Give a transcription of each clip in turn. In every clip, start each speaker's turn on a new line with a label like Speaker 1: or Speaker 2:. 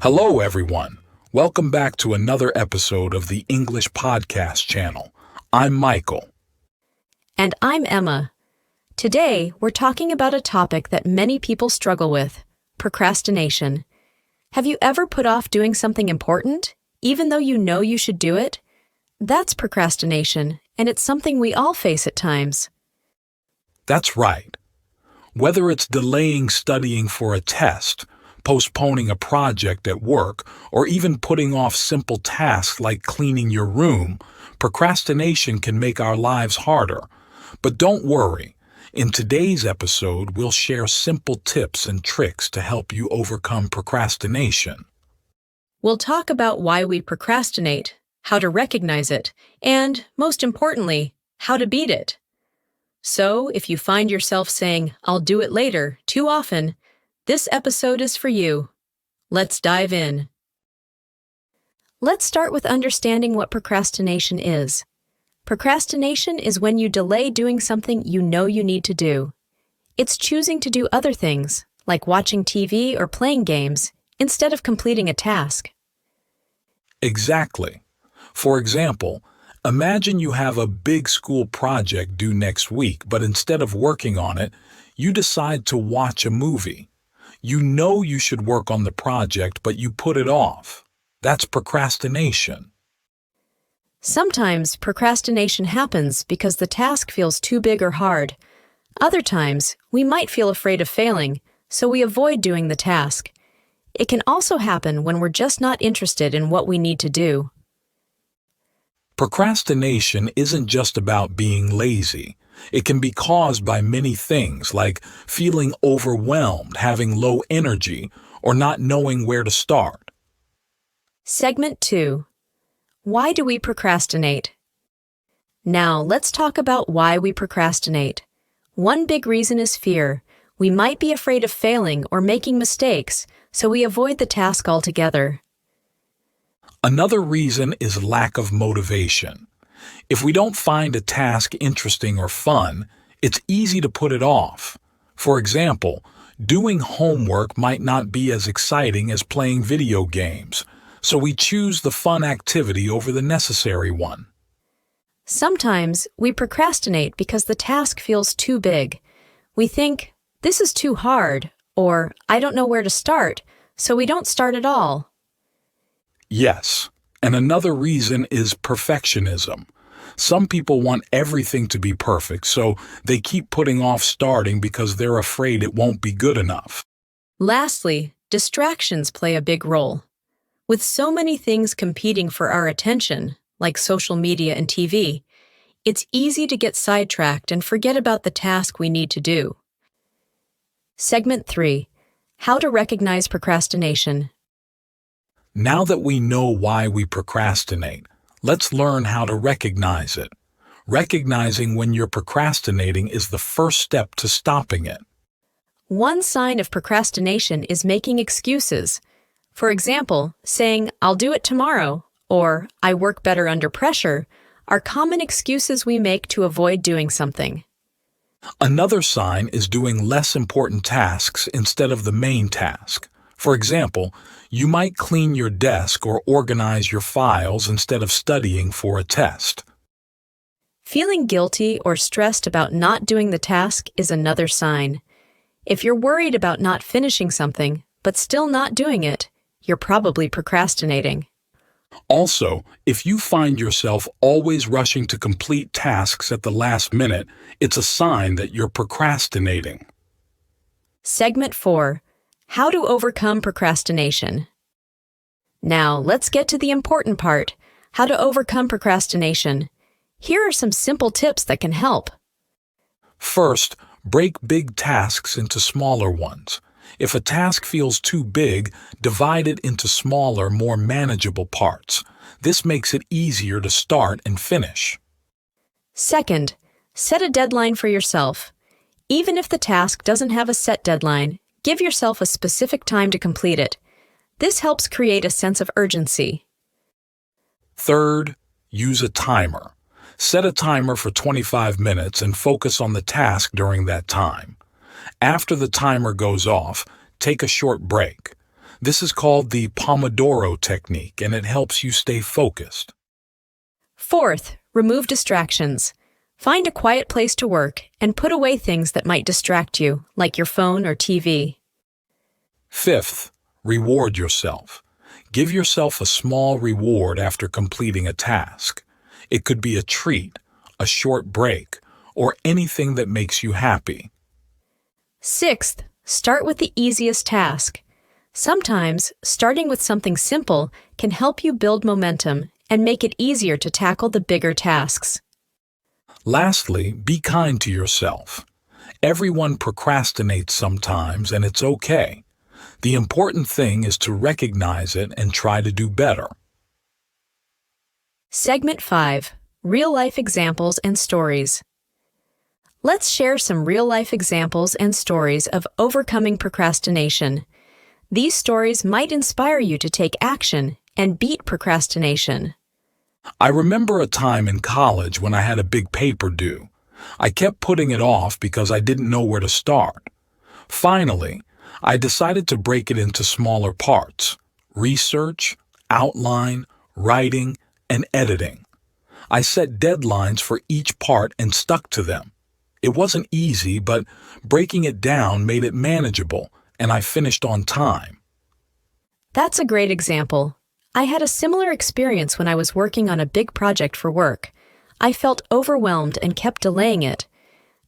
Speaker 1: Hello, everyone. Welcome back to another episode of the English Podcast channel. I'm Michael.
Speaker 2: And I'm Emma. Today, we're talking about a topic that many people struggle with, procrastination. Have you ever put off doing something important, even though you know you should do it? That's procrastination, and it's something we all face at times.
Speaker 1: That's right. Whether it's delaying studying for a test, postponing a project at work, or even putting off simple tasks like cleaning your room, procrastination can make our lives harder. But don't worry. In today's episode, we'll share simple tips and tricks to help you overcome procrastination.
Speaker 2: We'll talk about why we procrastinate, how to recognize it, and, most importantly, how to beat it. So, if you find yourself saying, "I'll do it later," too often, this episode is for you. Let's dive in. Let's start with understanding what procrastination is. Procrastination is when you delay doing something you know you need to do. It's choosing to do other things, like watching TV or playing games, instead of completing a task.
Speaker 1: Exactly. For example, imagine you have a big school project due next week, but instead of working on it, you decide to watch a movie. You know you should work on the project, but you put it off. That's procrastination.
Speaker 2: Sometimes procrastination happens because the task feels too big or hard. Other times, we might feel afraid of failing, so we avoid doing the task. It can also happen when we're just not interested in what we need to do.
Speaker 1: Procrastination isn't just about being lazy. It can be caused by many things like feeling overwhelmed, having low energy, or not knowing where to start.
Speaker 2: Segment 2. Why do we procrastinate? Now, let's talk about why we procrastinate. One big reason is fear. We might be afraid of failing or making mistakes, so we avoid the task altogether.
Speaker 1: Another reason is lack of motivation. If we don't find a task interesting or fun, it's easy to put it off. For example, doing homework might not be as exciting as playing video games, so we choose the fun activity over the necessary one.
Speaker 2: Sometimes we procrastinate because the task feels too big. We think, "This is too hard," or "I don't know where to start," so we don't start at all.
Speaker 1: Yes, and another reason is perfectionism. Some people want everything to be perfect, so they keep putting off starting because they're afraid it won't be good enough.
Speaker 2: Lastly, distractions play a big role. With so many things competing for our attention, like social media and TV, it's easy to get sidetracked and forget about the task we need to do. Segment 3. How to recognize procrastination.
Speaker 1: Now that we know why we procrastinate, let's learn how to recognize it. Recognizing when you're procrastinating is the first step to stopping it.
Speaker 2: One sign of procrastination is making excuses. For example, saying, "I'll do it tomorrow," or "I work better under pressure," are common excuses we make to avoid doing something.
Speaker 1: Another sign is doing less important tasks instead of the main task. For example, you might clean your desk or organize your files instead of studying for a test.
Speaker 2: Feeling guilty or stressed about not doing the task is another sign. If you're worried about not finishing something, but still not doing it, you're probably procrastinating.
Speaker 1: Also, if you find yourself always rushing to complete tasks at the last minute, it's a sign that you're procrastinating.
Speaker 2: Segment 4. How to overcome procrastination. Now, let's get to the important part, how to overcome procrastination. Here are some simple tips that can help.
Speaker 1: First, break big tasks into smaller ones. If a task feels too big, divide it into smaller, more manageable parts. This makes it easier to start and finish.
Speaker 2: Second, set a deadline for yourself. Even if the task doesn't have a set deadline, give yourself a specific time to complete it. This helps create a sense of urgency.
Speaker 1: Third, use a timer. Set a timer for 25 minutes and focus on the task during that time. After the timer goes off, take a short break. This is called the Pomodoro technique, and it helps you stay focused.
Speaker 2: Fourth, remove distractions. Find a quiet place to work and put away things that might distract you, like your phone or TV.
Speaker 1: Fifth, reward yourself. Give yourself a small reward after completing a task. It could be a treat, a short break, or anything that makes you happy.
Speaker 2: Sixth, start with the easiest task. Sometimes, starting with something simple can help you build momentum and make it easier to tackle the bigger tasks.
Speaker 1: Lastly, be kind to yourself. Everyone procrastinates sometimes, and it's okay. The important thing is to recognize it and try to do better.
Speaker 2: Segment 5. Real-life examples and stories. Let's share some real-life examples and stories of overcoming procrastination. These stories might inspire you to take action and beat procrastination.
Speaker 1: I remember a time in college when I had a big paper due. I kept putting it off because I didn't know where to start. Finally, I decided to break it into smaller parts: research, outline, writing, and editing. I set deadlines for each part and stuck to them. It wasn't easy, but breaking it down made it manageable, and I finished on time.
Speaker 2: That's a great example. I had a similar experience when I was working on a big project for work. I felt overwhelmed and kept delaying it.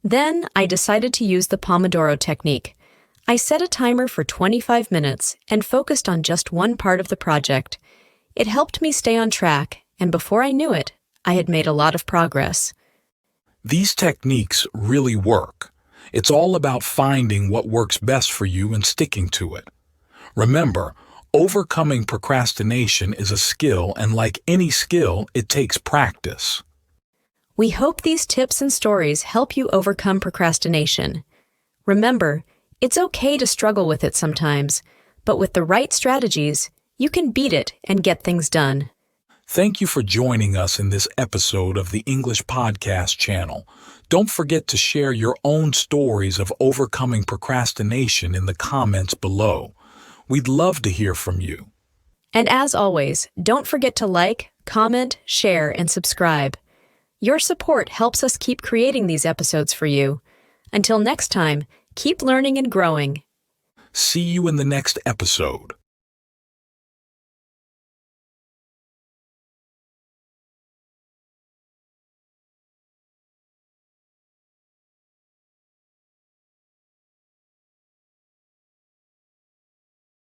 Speaker 2: Then I decided to use the Pomodoro technique. I set a timer for 25 minutes and focused on just one part of the project. It helped me stay on track, and before I knew it, I had made a lot of progress.
Speaker 1: These techniques really work. It's all about finding what works best for you and sticking to it. Remember, overcoming procrastination is a skill, and like any skill, it takes practice.
Speaker 2: We hope these tips and stories help you overcome procrastination. Remember, it's okay to struggle with it sometimes, but with the right strategies, you can beat it and get things done.
Speaker 1: Thank you for joining us in this episode of the English Podcast channel. Don't forget to share your own stories of overcoming procrastination in the comments below. We'd love to hear from you.
Speaker 2: And as always, don't forget to like, comment, share, and subscribe. Your support helps us keep creating these episodes for you. Until next time, keep learning and growing.
Speaker 1: See you in the next episode.